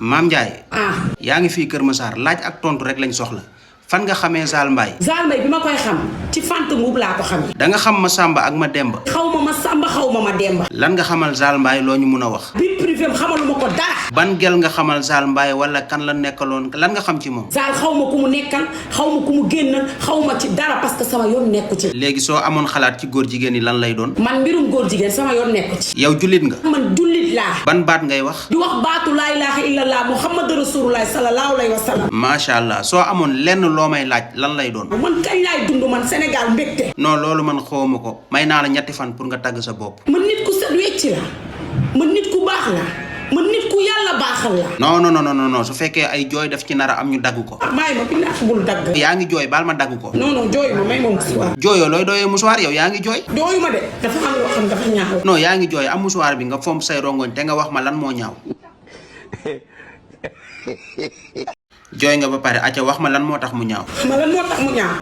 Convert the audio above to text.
Maam Ndiaye. ah. yaa ngi fii Kër Massar laaj ak tontu rek lañ soxla fan nga xamee Zal Mbaye. Zal Mbaye bi ma koy xam ci fant mbuub laa ko xamee. da nga xam ma Samba ak ma Demba. xaw ma Samba xaw ma Demba. lan nga xamal Zal Mbaye loo ñu mun a wax. bi privé am xamaluma ko dara. ban gel nga xamal Zal Mbaye wala kan la nekkaloon lan nga xam ci moom. Zal xaw ma ku mu nekkal xaw ma ku mu génn xaw ma ci dara parce que sama yoon nekku ci. léegi soo amoon xalaat ci góor jigéen yi lan lay doon. man mbirum góor jigéen sama yoon nekku ci. yow jullit nga. man jullit laa. ban baat ngay wax. di wax baatu laa ilaaha illallah muhammadu rasulullah sallallahu alayhi wa sallam. macha allah soo amoon lenn loo may laaj lan lay doon. man kañ laay dund man Sénégal mbégte. non loolu man xawma ko may naa la ñetti fan pour nga tàgg sa bopp. man nit ku set wecc la man nit ku baax la man nit ku yàlla baaxal la. non su fekkee ay jooy def ci nara am ñu dagg ko. may ma bi ndax bul dagg. yaa ngi jooy baal ma dagg ko. non jooyu ma may ma musuwaar. jooyoo looy doyee musuwaar yow yaa ngi jooy. jooyu ma de dafa am loo xam dafa ñaaw. non yaa ngi jooy am musuwaar bi nga fomp say rongoñ te nga wax ma lan moo ñaaw. jooy nga ba pare acca wax ma lan moo tax mu ñaaw. ma lan moo tax mu ñaaw.